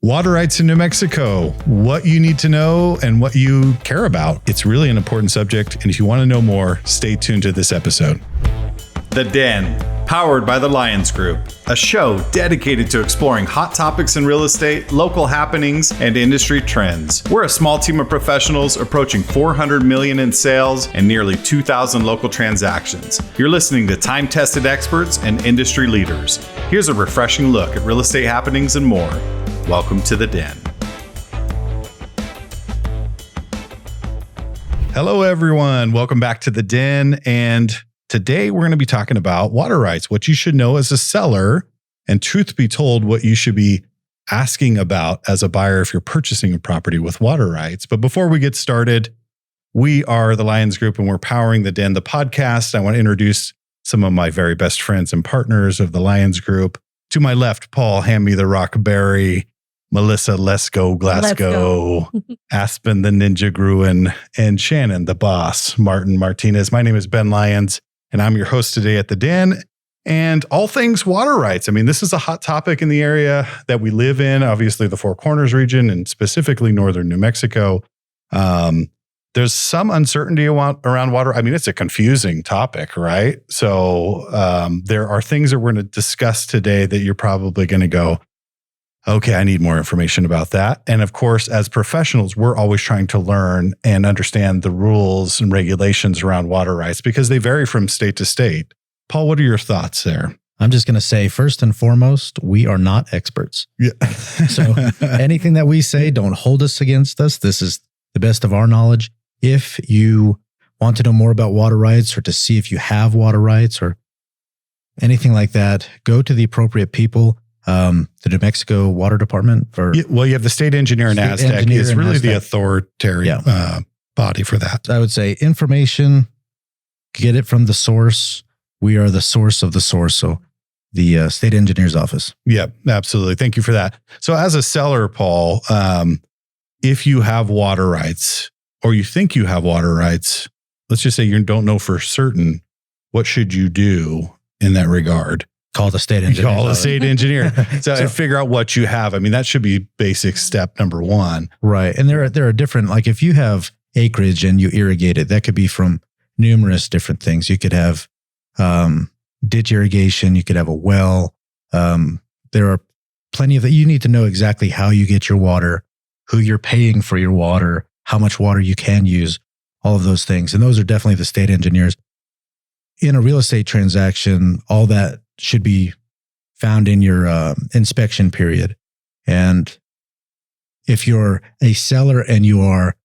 Water rights in New Mexico, what you need to know and what you care about. It's really an important subject, and if you want to know more, stay tuned to this episode. The Den, powered by the Lyons Group, a show dedicated to exploring hot topics in real estate, local happenings, and industry trends. We're a small team of professionals approaching $400 million in sales and nearly 2,000 local transactions. You're listening to time-tested experts and industry leaders. Here's a refreshing look at real estate happenings and more. Welcome to The Den. Hello, everyone. Welcome back to The Den. And today we're going to be talking about water rights, what you should know as a seller, and truth be told, what you should be asking about as a buyer if you're purchasing a property with water rights. But before we get started, we are the Lyons Group and we're powering The Den, the podcast. I want to introduce some of my very best friends and partners of the Lyons Group. To my left, Paul, hand me the rock berry. Melissa, let's go Glasgow, Aspen, the ninja Groen, and Shannon, the boss, Martin Martinez. My name is Ben Lyons, and I'm your host today at The Den, and all things water rights. I mean, this is a hot topic in the area that we live in, obviously the Four Corners region, and specifically northern New Mexico. There's some uncertainty around water. I mean, it's a confusing topic, right? So there are things that we're going to discuss today that you're probably going to go, okay, I need more information about that. And of course, as professionals, we're always trying to learn and understand the rules and regulations around water rights because they vary from state to state. Paul, what are your thoughts there? I'm just going to say, first and foremost, we are not experts. Yeah. So anything that we say, don't hold us against us. This is the best of our knowledge. If you want to know more about water rights or to see if you have water rights or anything like that, go to the appropriate people. The New Mexico Water Department you have the state engineer and NASDAQ is really the authoritarian body for that. I would say information, get it from the source. We are the source of the source. So the state engineer's office. Yeah, absolutely. Thank you for that. So as a seller, Paul, if you have water rights or you think you have water rights, let's just say you don't know for certain, what should you do in that regard? Call the state engineer. Call the state engineer. So figure out what you have. I mean, that should be basic step number one. Right. And there are different, like if you have acreage and you irrigate it, that could be from numerous different things. You could have ditch irrigation. You could have a well. There are plenty of that. You need to know exactly how you get your water, who you're paying for your water, how much water you can use, all of those things. And those are definitely the state engineers. In a real estate transaction, all that should be found in your inspection period. And if you're a seller and you are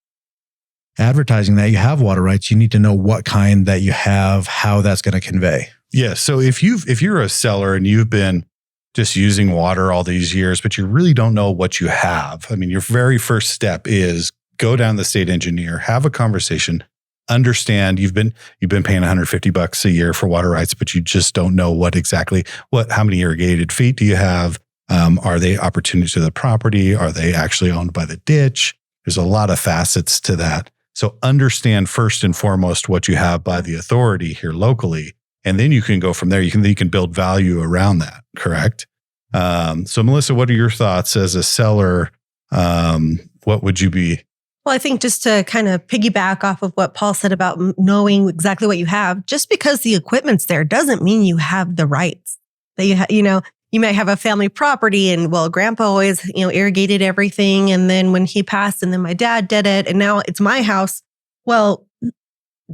advertising that you have water rights, you need to know what kind that you have, how that's going to convey. Yeah. So if you're a seller and you've been just using water all these years, but you really don't know what you have, I mean, your very first step is go down to the state engineer, have a conversation. Understand you've been paying $150 a year for water rights, but you just don't know how many irrigated feet do you have? Are they opportunities to the property? Are they actually owned by the ditch? There's a lot of facets to that. So understand first and foremost what you have by the authority here locally, and then you can go from there. You can build value around that. Correct. So Melissa, what are your thoughts as a seller? What would you be? Well, I think just to kind of piggyback off of what Paul said about knowing exactly what you have, just because the equipment's there doesn't mean you have the rights. That you might have a family property and, well, grandpa always, irrigated everything. And then when he passed and then my dad did it and now it's my house. Well,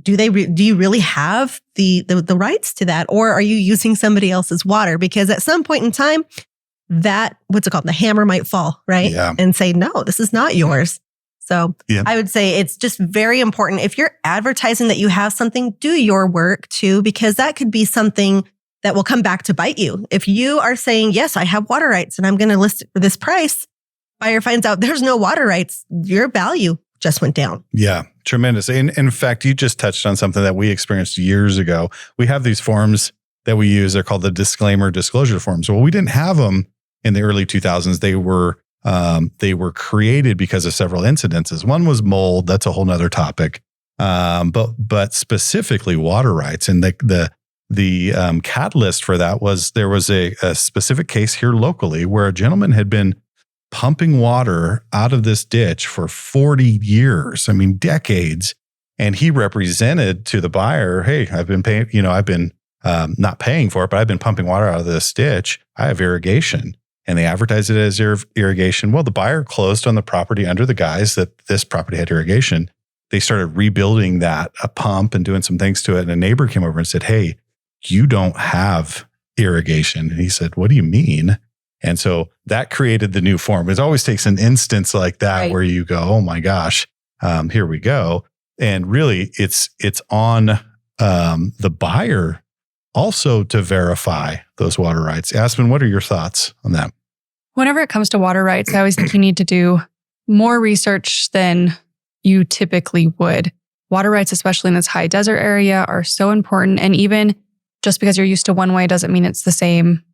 do you really have the rights to that? Or are you using somebody else's water? Because at some point in time, the hammer might fall, right? Yeah. And say, no, this is not yours. So I would say it's just very important. If you're advertising that you have something, do your work too, because that could be something that will come back to bite you. If you are saying, yes, I have water rights and I'm going to list it for this price, buyer finds out there's no water rights, your value just went down. Yeah, tremendous. And in fact, you just touched on something that we experienced years ago. We have these forms that we use. They're called the disclosure forms. Well, we didn't have them in the early 2000s. They were created because of several incidences. One was mold. That's a whole nother topic. But specifically water rights. And the catalyst for that was there was a specific case here locally where a gentleman had been pumping water out of this ditch for 40 years. I mean, decades. And he represented to the buyer, hey, I've been paying, I've been not paying for it, but I've been pumping water out of this ditch. I have irrigation. And they advertised it as irrigation. Well, the buyer closed on the property under the guise that this property had irrigation. They started rebuilding that, a pump, and doing some things to it. And a neighbor came over and said, hey, you don't have irrigation. And he said, what do you mean? And so that created the new form. It always takes an instance like that where you go, oh my gosh, here we go. And really it's on the buyer also to verify those water rights. Aspen, what are your thoughts on that? Whenever it comes to water rights, I always think you need to do more research than you typically would. Water rights, especially in this high desert area, are so important. And even just because you're used to one way doesn't mean it's the same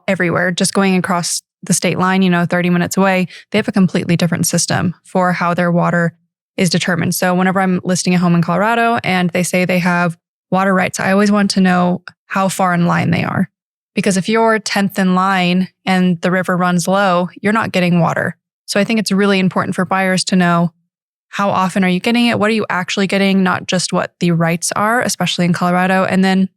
everywhere. Just going across the state line, 30 minutes away, they have a completely different system for how their water is determined. So whenever I'm listing a home in Colorado and they say they have water rights, I always want to know how far in line they are. Because if you're 10th in line and the river runs low, you're not getting water. So I think it's really important for buyers to know how often are you getting it? What are you actually getting? Not just what the rights are, especially in Colorado. And then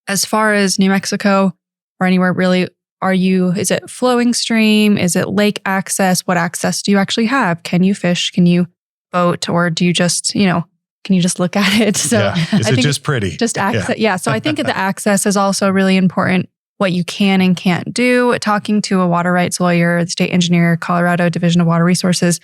as far as New Mexico or anywhere really, is it flowing stream? Is it lake access? What access do you actually have? Can you fish? Can you boat? Or do you just, can you just look at it? So Is it just pretty? Just access. Yeah. So I think the access is also really important. What you can and can't do. Talking to a water rights lawyer, the state engineer, Colorado Division of Water Resources,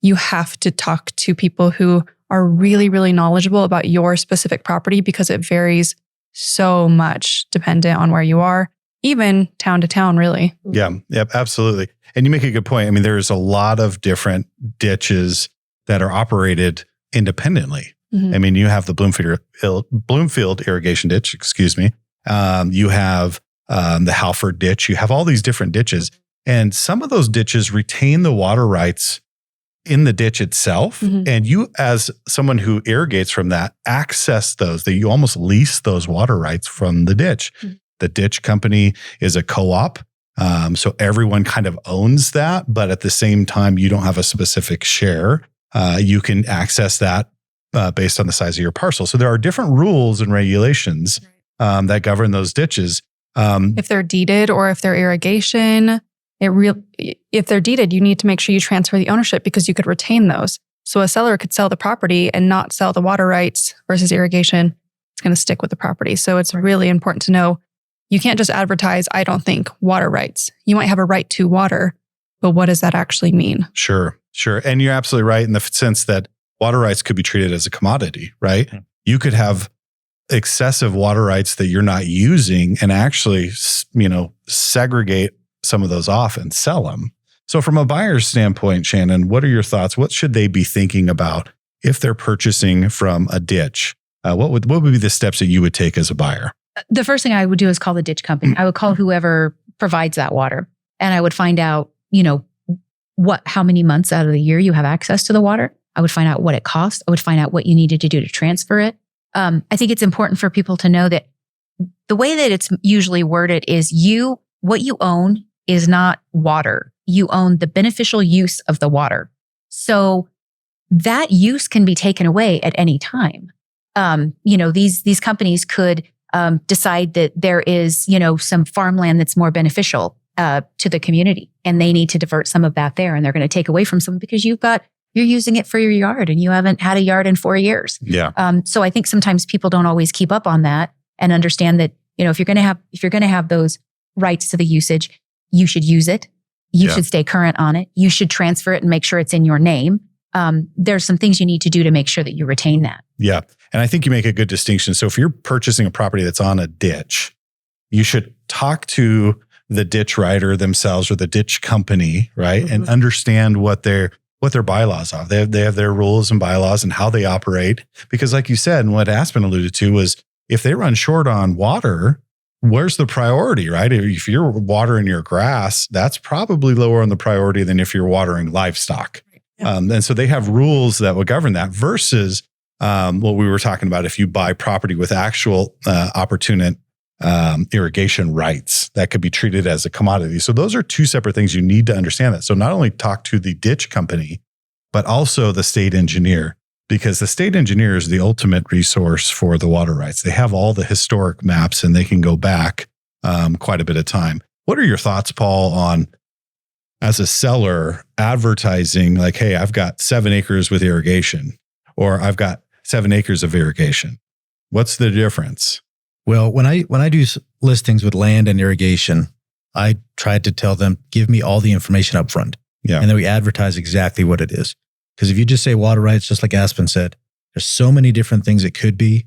you have to talk to people who are really, really knowledgeable about your specific property because it varies so much dependent on where you are, even town to town, really. Yeah, absolutely. And you make a good point. I mean, there's a lot of different ditches that are operated independently. Mm-hmm. I mean, you have the Bloomfield irrigation ditch, you have the Halford ditch. You have all these different ditches. And some of those ditches retain the water rights in the ditch itself. Mm-hmm. And you, as someone who irrigates from that, access those, that you almost lease those water rights from the ditch. Mm-hmm. The ditch company is a co-op. So everyone kind of owns that, but at the same time, you don't have a specific share. You can access that based on the size of your parcel. So there are different rules and regulations that govern those ditches. If they're deeded or if they're irrigation, if they're deeded, you need to make sure you transfer the ownership because you could retain those. So a seller could sell the property and not sell the water rights versus irrigation. It's going to stick with the property. So it's really important to know you can't just advertise, I don't think, water rights. You might have a right to water, but what does that actually mean? Sure. And you're absolutely right in the sense that water rights could be treated as a commodity, right? Mm-hmm. You could have excessive water rights that you're not using and actually, segregate some of those off and sell them. So from a buyer's standpoint, Shannon, what are your thoughts? What should they be thinking about if they're purchasing from a ditch? What would be the steps that you would take as a buyer? The first thing I would do is call the ditch company. I would call whoever provides that water, and I would find out, how many months out of the year you have access to the water. I would find out what it costs. I would find out what you needed to do to transfer it. I think it's important for people to know that the way that it's usually worded is what you own is not water. You own the beneficial use of the water. So that use can be taken away at any time. These companies could decide that there is, some farmland that's more beneficial to the community, and they need to divert some of that there, and they're going to take away from some because you're using it for your yard and you haven't had a yard in 4 years. Yeah. So I think sometimes people don't always keep up on that and understand that, if you're going to have those rights to the usage, you should use it. You should stay current on it. You should transfer it and make sure it's in your name. There's some things you need to do to make sure that you retain that. Yeah. And I think you make a good distinction. So if you're purchasing a property that's on a ditch, you should talk to the ditch writer themselves or the ditch company, right? Mm-hmm. And understand what their bylaws are. They have their rules and bylaws and how they operate. Because like you said, and what Aspen alluded to was if they run short on water, where's the priority, right? If you're watering your grass, that's probably lower on the priority than if you're watering livestock. Yeah. And so they have rules that would govern that versus what we were talking about. If you buy property with actual opportunity irrigation rights that could be treated as a commodity. So those are two separate things. You need to understand that. So not only talk to the ditch company, but also the state engineer, because the state engineer is the ultimate resource for the water rights. They have all the historic maps and they can go back quite a bit of time. What are your thoughts, Paul, on as a seller advertising like, hey, I've got 7 acres with irrigation, or I've got 7 acres of irrigation? What's the difference? Well, when I do listings with land and irrigation, I tried to tell them, give me all the information up front. Yeah. And then we advertise exactly what it is. Because if you just say water rights, just like Aspen said, there's so many different things it could be.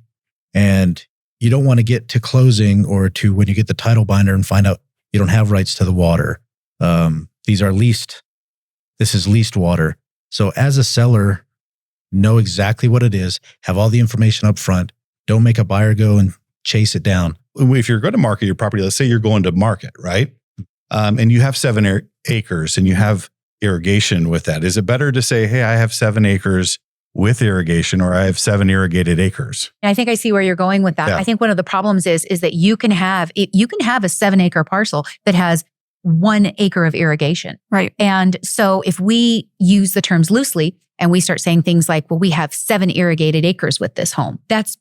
And you don't want to get to closing or to when you get the title binder and find out you don't have rights to the water. This is leased water. So as a seller, know exactly what it is, have all the information up front. Don't make a buyer go and chase it down. If you're going to market your property, let's say you're going to market, right? And you have 7 acres and you have irrigation with that. Is it better to say, hey, I have 7 acres with irrigation, or I have 7 irrigated acres? And I think I see where you're going with that. Yeah. I think one of the problems is that you can have a 7 acre parcel that has 1 acre of irrigation. Right. And so if we use the terms loosely and we start saying things like, well, we have 7 irrigated acres with this home, that's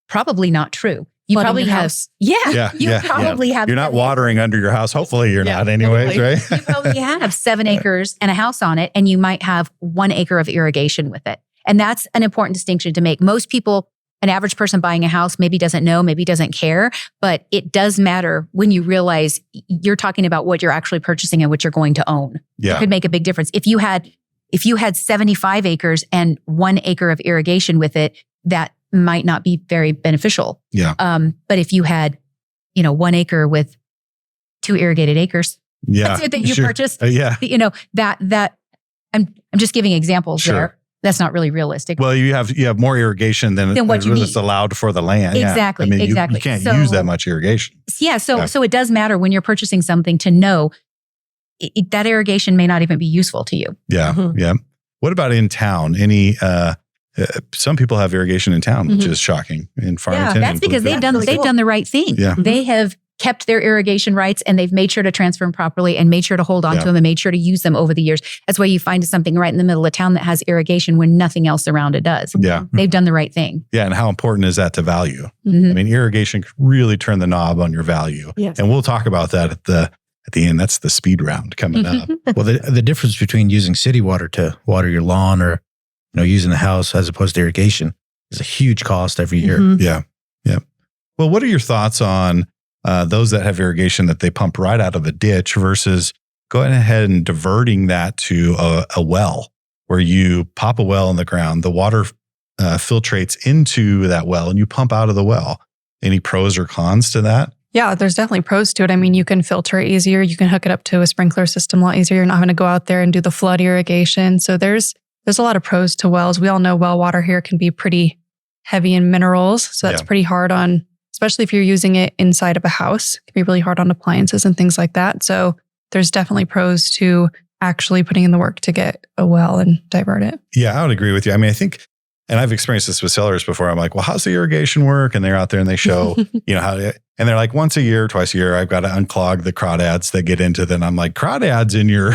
probably not true. You Flooding probably your have, house. you probably have. You're not 7 watering under your house. Hopefully you're not anyways, totally. right? You probably have 7 acres and a house on it, and you might have 1 acre of irrigation with it. And that's an important distinction to make. Most people, an average person buying a house maybe doesn't know, maybe doesn't care, but it does matter when you realize you're talking about what you're actually purchasing and what you're going to own. Yeah. It could make a big difference. If you had 75 acres and 1 acre of irrigation with it, that might not be very beneficial. Yeah. But if you had, 1 acre with 2 irrigated acres, Yeah. that's it that you Sure. purchased. Yeah. That I'm just giving examples Sure. there. That's not really realistic. Well, you have more irrigation than what you is need. allowed for the land. Exactly, Yeah. I mean, exactly. You can't So- use that much irrigation. So it does matter when you're purchasing something to know that irrigation may not even be useful to you. Yeah. Mhm. Yeah. What about in town? Any, some people have irrigation in town, which Mhm. is shocking in Farmington. That's and because they've Bluefield. done the right thing. Yeah. They have kept their irrigation rights and they've made sure to transfer them properly and made sure to hold on Yeah. to them and made sure to use them over the years. That's why you find something right in the middle of town that has irrigation when nothing else around it does. Yeah. They've done the right thing. Yeah. And how important is that to value? Mhm. I mean, irrigation could really turn the knob on your value. Yes. And we'll talk about that at the end. That's the speed round coming up. Well, the difference between using city water to water your lawn or using the house as opposed to irrigation is a huge cost every year. Mhm. Yeah. Yeah. Well, what are your thoughts on those that have irrigation that they pump right out of a ditch versus going ahead and diverting that to a well where you pop a well in the ground, the water filtrates into that well and you pump out of the well? Any pros or cons to that? Yeah, there's definitely pros to it. I mean, you can filter it easier. You can hook it up to a sprinkler system a lot easier. You're not having to go out there and do the flood irrigation. So there's a lot of pros to wells. We all know well water here can be pretty heavy in minerals. So that's Yeah. pretty hard on, especially if you're using it inside of a house. It can be really hard on appliances and things like that. So there's definitely pros to actually putting in the work to get a well and divert it. Yeah, I would agree with you. I mean, I think, and I've experienced this with sellers before. I'm like, well, how's the irrigation work? And they're out there and they show, how, and they're like, once a year, twice a year, I've got to unclog the crawdads that get into them. I'm like, crawdads in your,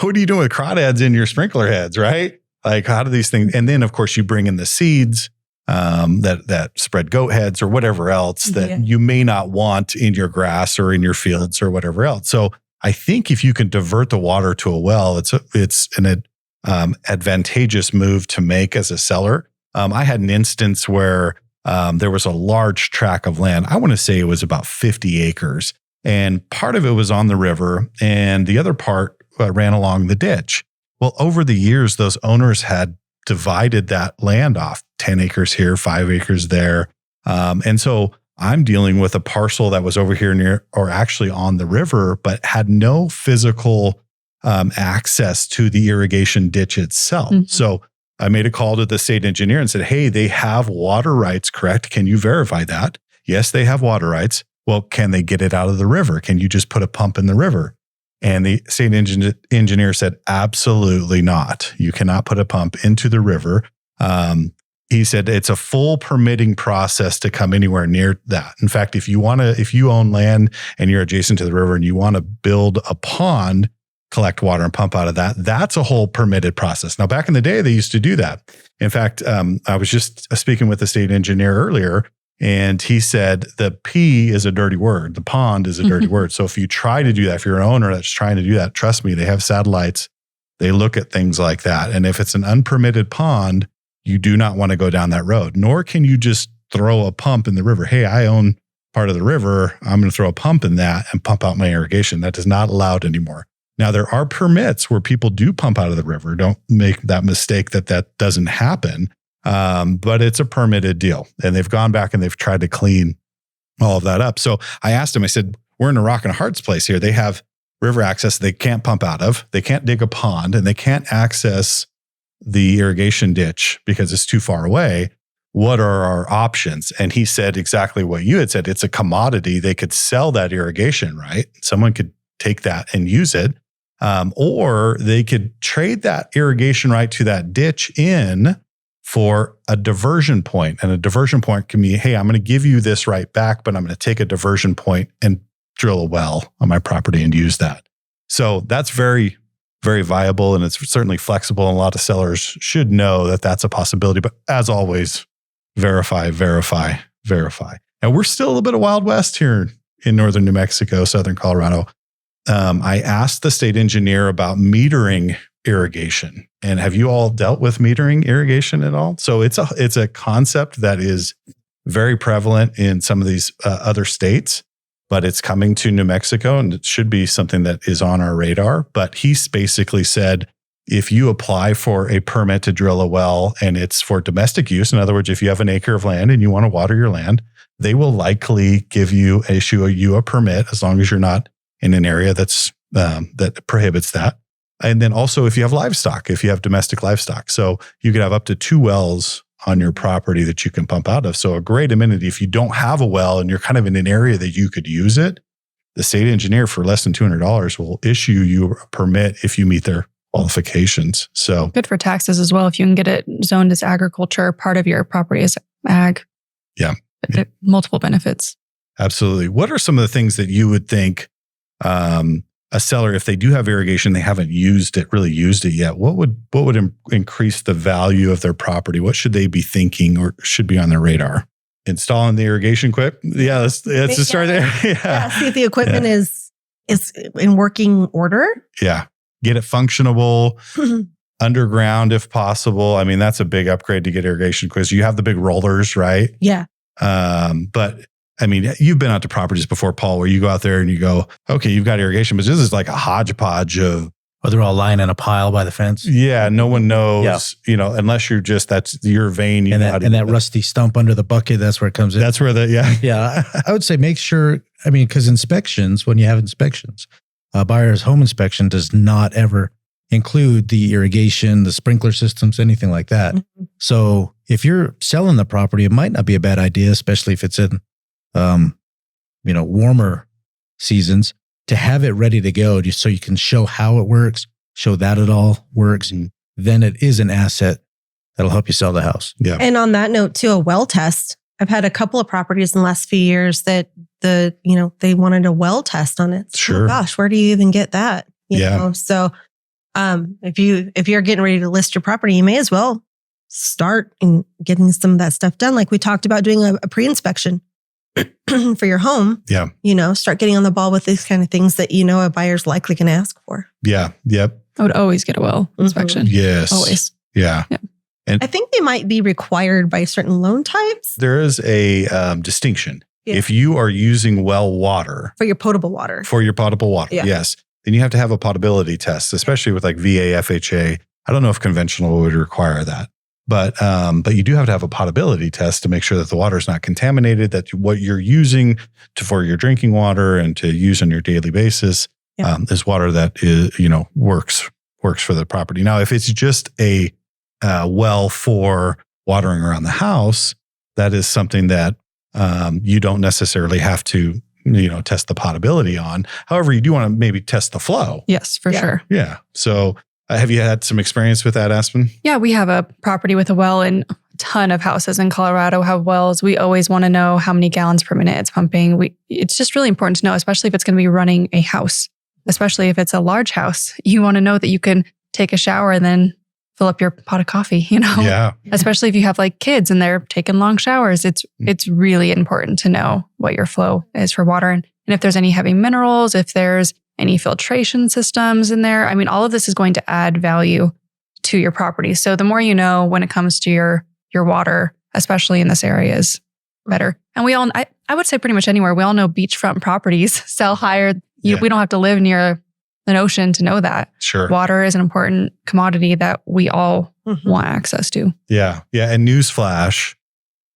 what are you doing with crawdads in your sprinkler heads, right? Like, how do these things, and then of course you bring in the seeds that spread goat heads or whatever else that Yeah. you may not want in your grass or in your fields or whatever else. So I think if you can divert the water to a well, it's an advantageous move to make as a seller. I had an instance where there was a large tract of land. I want to say it was about 50 acres. And part of it was on the river and the other part ran along the ditch. Well, over the years, those owners had divided that land off, 10 acres here, 5 acres there. And so I'm dealing with a parcel that was over here near, or actually on the river, but had no physical access to the irrigation ditch itself. Mhm. So I made a call to the state engineer and said, hey, they have water rights, correct? Can you verify that? Yes, they have water rights. Well, can they get it out of the river? Can you just put a pump in the river? And the state engineer said, absolutely not. You cannot put a pump into the river. he said it's a full permitting process to come anywhere near that. In fact, if you own land and you're adjacent to the river and you want to build a pond, collect water and pump out of that, that's a whole permitted process. Now, back in the day, they used to do that. In fact, I was just speaking with the state engineer earlier, and he said the P is a dirty word. The pond is a dirty word. So if you try to do that, if you're an owner that's trying to do that, trust me, they have satellites. They look at things like that. And if it's an unpermitted pond, you do not want to go down that road, nor can you just throw a pump in the river. Hey, I own part of the river. I'm going to throw a pump in that and pump out my irrigation. That is not allowed anymore. Now, there are permits where people do pump out of the river. Don't make that mistake that doesn't happen. But it's a permitted deal. And they've gone back and they've tried to clean all of that up. So I asked him, I said, we're in a rock and a hard place here. They have river access they can't pump out of. They can't dig a pond and they can't access the irrigation ditch because it's too far away. What are our options? And he said exactly what you had said. It's a commodity. They could sell that irrigation, right? Someone could take that and use it. Or they could trade that irrigation right to that ditch in for a diversion point. And a diversion point can be, hey, I'm going to give you this right back, but I'm going to take a diversion point and drill a well on my property and use that. So that's very, very viable, and it's certainly flexible. And a lot of sellers should know that that's a possibility. But as always, verify, verify, verify. And we're still a little bit of Wild West here in northern New Mexico, southern Colorado. I asked the state engineer about metering irrigation. And have you all dealt with metering irrigation at all? So it's a concept that is very prevalent in some of these other states, but it's coming to New Mexico, and it should be something that is on our radar. But he's basically said, if you apply for a permit to drill a well and it's for domestic use, in other words, if you have an acre of land and you want to water your land, they will likely issue you a permit as long as you're not in an area that prohibits that. And then also if you have livestock, if you have domestic livestock. So you could have up to 2 wells on your property that you can pump out of. So a great amenity. If you don't have a well and you're kind of in an area that you could use it, the state engineer for less than $200 will issue you a permit if you meet their qualifications. So good for taxes as well. If you can get it zoned as agriculture, part of your property is ag. Yeah. Multiple benefits. Absolutely. What are some of the things that you would think a seller, if they do have irrigation, they haven't really used it yet, what would increase the value of their property? What should they be thinking or should be on their radar? Installing the irrigation equipment? Yeah, let's just start there. Yeah, see if the equipment is in working order. Yeah, get it functionable, underground if possible. I mean, that's a big upgrade to get irrigation because you have the big rollers, right? Yeah. But I mean, you've been out to properties before, Paul, where you go out there and you go, okay, you've got irrigation, but this is like a hodgepodge of... Or they're all lying in a pile by the fence. Yeah, no one knows, unless you're that's your vein. And that rusty stump under the bucket, that's where it comes in. That's where Yeah, I would say make sure, because inspections, when you have inspections, a buyer's home inspection does not ever include the irrigation, the sprinkler systems, anything like that. Mm-hmm. So if you're selling the property, it might not be a bad idea, especially if it's in warmer seasons, to have it ready to go just so you can show how it works, show that it all works. Mm-hmm. Then it is an asset that'll help you sell the house. Yeah. And on that note too, a well test. I've had a couple of properties in the last few years that they wanted a well test on it. Sure. Oh gosh, where do you even get that? You know? So if you're getting ready to list your property, you may as well start in getting some of that stuff done. Like we talked about doing a pre-inspection for your home. Yeah. Start getting on the ball with these kind of things that a buyer's likely going to ask for. Yeah. Yep. I would always get a well inspection. Yes. Always. Yeah. And I think they might be required by certain loan types. There is a distinction. Yeah. If you are using well water. For your potable water. Yeah. Yes. Then you have to have a potability test, especially with like VA, FHA. I don't know if conventional would require that. But you do have to have a potability test to make sure that the water is not contaminated, that what you're using for your drinking water and to use on your daily basis is water that is, works for the property. Now, if it's just a well for watering around the house, that is something that you don't necessarily have to, test the potability on. However, you do want to maybe test the flow. Yes, for sure. Yeah. So have you had some experience with that, Aspen? Yeah, we have a property with a well, and ton of houses in Colorado have wells. We always want to know how many gallons per minute it's pumping. It's just really important to know, especially if it's going to be running a house, especially if it's a large house. You want to know that you can take a shower and then fill up your pot of coffee, Yeah. Especially if you have like kids and they're taking long showers. It's really important to know what your flow is for water. And if there's any heavy minerals, if there's any filtration systems in there. I mean, all of this is going to add value to your property. So the more you know when it comes to your water, especially in this area, is better. And we all, I would say pretty much anywhere, we all know beachfront properties sell higher. We don't have to live near an ocean to know that. Sure. Water is an important commodity that we all want access to. Yeah. Yeah. And newsflash,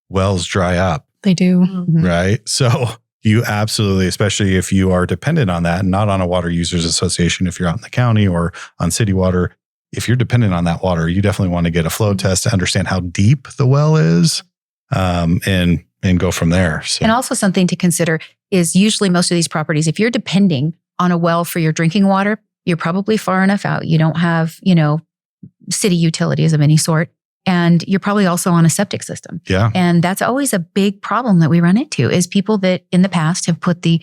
wells dry up. They do. Right. So you absolutely, especially if you are dependent on that and not on a water users association, if you're out in the county or on city water, if you're dependent on that water, you definitely want to get a flow test to understand how deep the well is, and go from there. So. And also something to consider is usually most of these properties, if you're depending on a well for your drinking water, you're probably far enough out. You don't have, city utilities of any sort. And you're probably also on a septic system. Yeah. And that's always a big problem that we run into is people that in the past have put the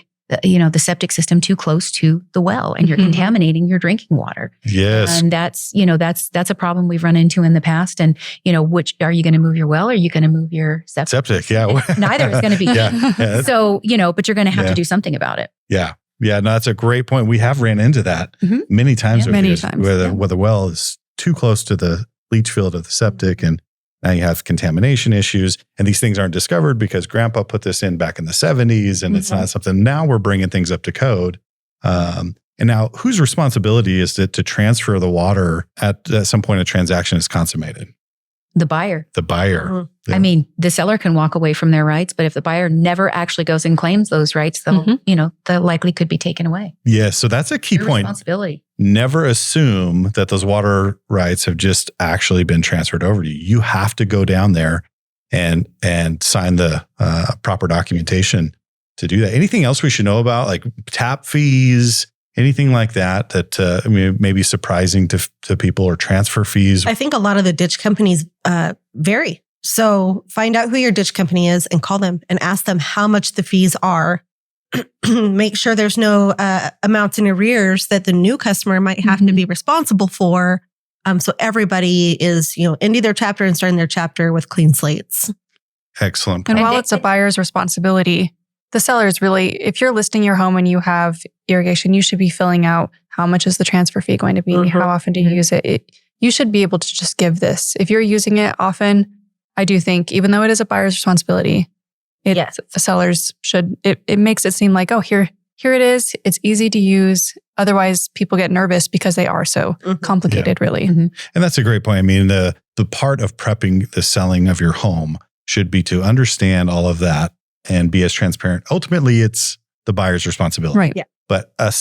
septic system too close to the well and you're contaminating your drinking water. Yes. And that's a problem we've run into in the past. And, which are you going to move your well or are you going to move your septic? Septic. Yeah. Neither is going to be. Yeah. So, but you're going to have to do something about it. Yeah. Yeah. No, that's a great point. We have ran into that many times. Yeah, many times. Where the well is too close to the leach field of the septic and now you have contamination issues and these things aren't discovered because grandpa put this in back in the 70s and it's not something now we're bringing things up to code. And now whose responsibility is it to transfer the water at some point a transaction is consummated? The buyer. The buyer. I mean, the seller can walk away from their rights, but if the buyer never actually goes and claims those rights, the likely could be taken away. Yeah. So that's a key point. Responsibility. Never assume that those water rights have just actually been transferred over to you. You have to go down there and sign the proper documentation to do that. Anything else we should know about, like tap fees, anything like that may be surprising to people, or transfer fees? I think a lot of the ditch companies vary. So find out who your ditch company is and call them and ask them how much the fees are. Make sure there's no amounts in arrears that the new customer might have to be responsible for. So everybody is, ending their chapter and starting their chapter with clean slates. Excellent And point. while it's a buyer's responsibility, the seller's really, if you're listing your home and you have irrigation, you should be filling out how much is the transfer fee going to be? How often do you use it? You should be able to just give this. If you're using it often, I do think, even though it is a buyer's responsibility, the sellers should, it makes it seem like, oh, here it is. It's easy to use. Otherwise, people get nervous because they are so complicated, really. And that's a great point. I mean, the part of prepping the selling of your home should be to understand all of that and be as transparent. Ultimately, it's the buyer's responsibility. Right. Yeah. But a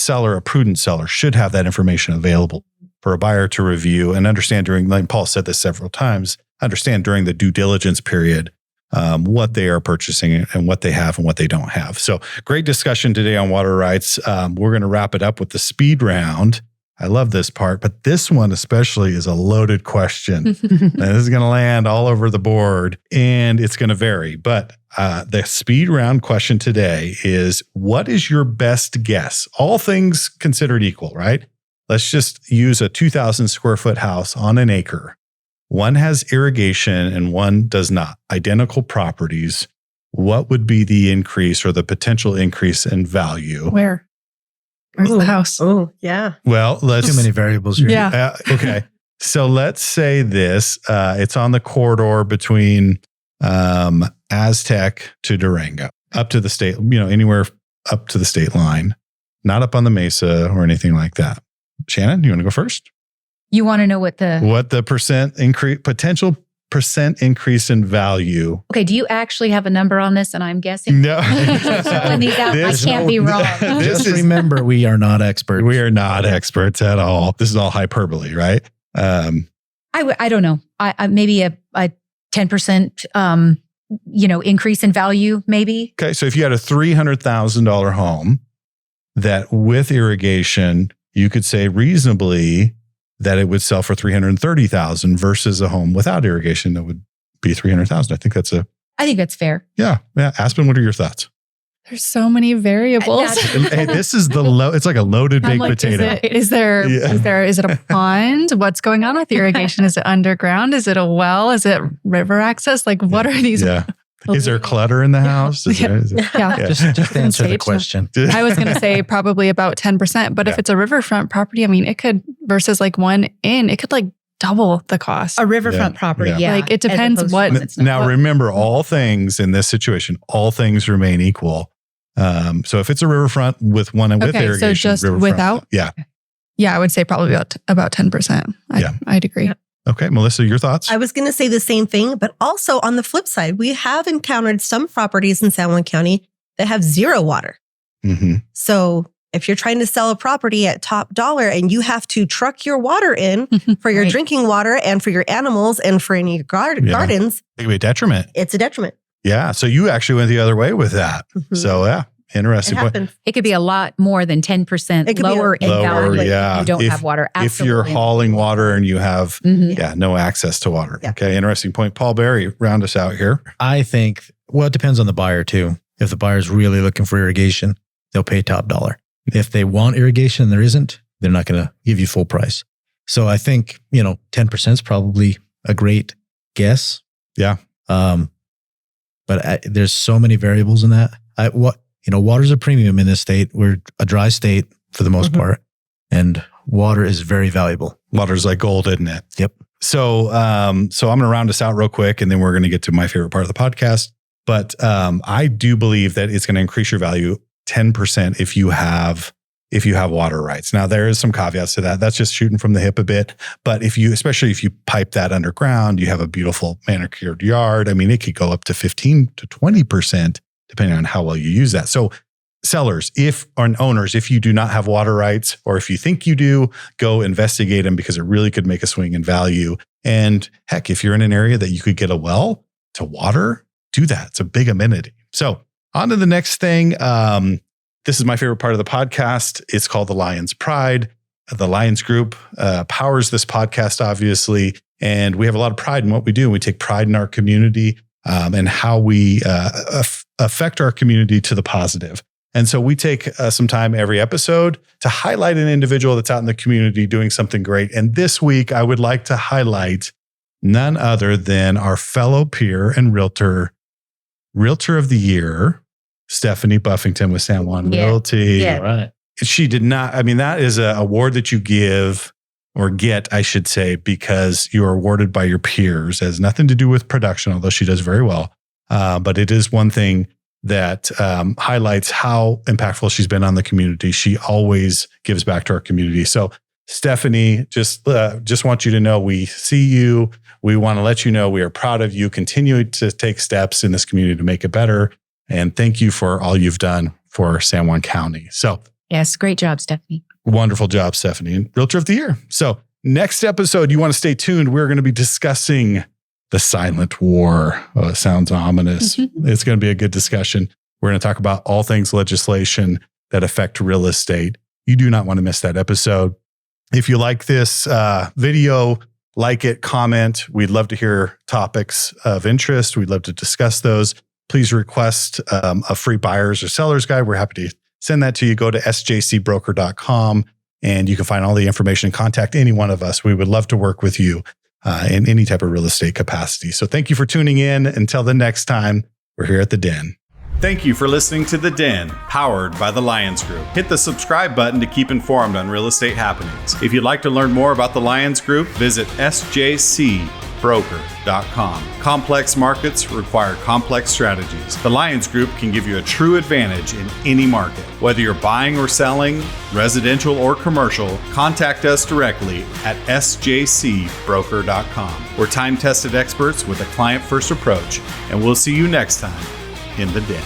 prudent seller should have that information available for a buyer to review and understand like Paul said this several times, understand during the due diligence period what they are purchasing and what they have and what they don't have. So great discussion today on water rights. We're going to wrap it up with the speed round. I love this part, but this one especially is a loaded question. And this is going to land all over the board and it's going to vary. But the speed round question today is, what is your best guess? All things considered equal, right? Let's just use a 2,000 square foot house on an acre. One has irrigation and one does not. Identical properties. What would be the increase or the potential increase in value? Where's the house? Oh, yeah. Well, Too many variables here. Yeah. Okay. So let's say this. It's on the corridor between Aztec to Durango, up to the state, anywhere up to the state line, not up on the Mesa or anything like that. Shannon, you want to go first? You want to know what the potential percent increase in value? Okay, do you actually have a number on this? And I'm guessing. No. When these out, I can't be wrong. Just remember, we are not experts. We are not experts at all. This is all hyperbole, right? I don't know. I maybe a 10% increase in value, maybe. Okay, so if you had a $300,000 home that with irrigation, you could say reasonably that it would sell for $330,000 versus a home without irrigation that would be 300,000. I think that's I think that's fair. yeah. Aspen, what are your thoughts? There's so many variables. Hey, this is it's like a loaded baked potato. Is it a pond? What's going on with the irrigation? Is it underground? Is it a well? Is it river access? Like, what are these? Yeah. Is there clutter in the house? Yeah. Just answer the question. I was going to say probably about 10%, but if it's a riverfront property, I mean, it could versus like one in, it could like double the cost. A riverfront property, yeah. Like it depends As what. opposed to Now, remember, all things in this situation, all things remain equal. So if it's a riverfront with one with irrigation, so just riverfront, without? Yeah. Yeah, I would say probably about 10%. I'd agree. Okay, Melissa, your thoughts? I was going to say the same thing, but also on the flip side, we have encountered some properties in San Juan County that have zero water. Mm-hmm. So if you're trying to sell a property at top dollar and you have to truck your water in for your Right. drinking water and for your animals and for any gardens, It could be a detriment. it's a detriment. Yeah. So you actually went the other way with that. Mhm. So yeah, It interesting point. happens. It could be a lot more than 10% It could be lower in Lower, value yeah. if you don't If- have water. If you're Absolutely. hauling water and you have Mhm. no access to water. Yeah. Okay, interesting point. Paul Berry, round us out here. I think, well, it depends on the buyer too. If the buyer's really looking for irrigation, they'll pay top dollar. If they want irrigation and there isn't, they're not going to give you full price. So I think, 10% is probably a great guess. Yeah. But there's so many variables in that. Water's a premium in this state. We're a dry state for the most part, and water is very valuable. Water's like gold, isn't it? Yep. So I'm going to round us out real quick, and then we're going to get to my favorite part of the podcast. But I do believe that it's going to increase your value 10% if you have water rights. Now, there is some caveats to that. That's just shooting from the hip a bit. But especially if you pipe that underground, you have a beautiful manicured yard. I mean, it could go up to 15 to 20%, depending on how well you use that. So sellers, owners, if you do not have water rights, or if you think you do, go investigate them, because it really could make a swing in value. And heck, if you're in an area that you could get a well to water, do that. It's a big amenity. So on to the next thing. This is my favorite part of the podcast. It's called the Lyons Pride. The Lyons Group powers this podcast, obviously, and we have a lot of pride in what we do. We take pride in our community and how we affect our community to the positive. And so we take some time every episode to highlight an individual that's out in the community doing something great. And this week, I would like to highlight none other than our fellow peer and Realtor of the Year, Stephanie Buffington with San Juan Realty. Yeah. All right. She did not, that is an award that you give or get, I should say, because you are awarded by your peers. It has nothing to do with production, although she does very well. But it is one thing that highlights how impactful she's been on the community. She always gives back to our community. So Stephanie, just want you to know we see you. We want to let you know we are proud of you. Continue to take steps in this community to make it better. And thank you for all you've done for San Juan County. So Yes, great job, Stephanie. wonderful job, Stephanie, and Realtor of the Year. So next episode, you want to stay tuned. We're going to be discussing the silent war. Oh, it sounds ominous. It's going to be a good discussion. We're going to talk about all things legislation that affect real estate. You do not want to miss that episode. If you like this video, like it, comment. We'd love to hear topics of interest. We'd love to discuss those. Please request a free buyer's or seller's guide. We're happy to send that to you. Go to sjcbroker.com and you can find all the information. Contact any one of us. We would love to work with you in any type of real estate capacity. So thank you for tuning in. Until the next time, we're here at The Den. Thank you for listening to The Den, powered by the Lyons Group. Hit the subscribe button to keep informed on real estate happenings. If you'd like to learn more about the Lyons Group, visit sjcbroker.com. Complex markets require complex strategies. The Lyons Group can give you a true advantage in any market. Whether you're buying or selling, residential or commercial, contact us directly at sjcbroker.com. We're time-tested experts with a client-first approach, and we'll see you next time in The Den.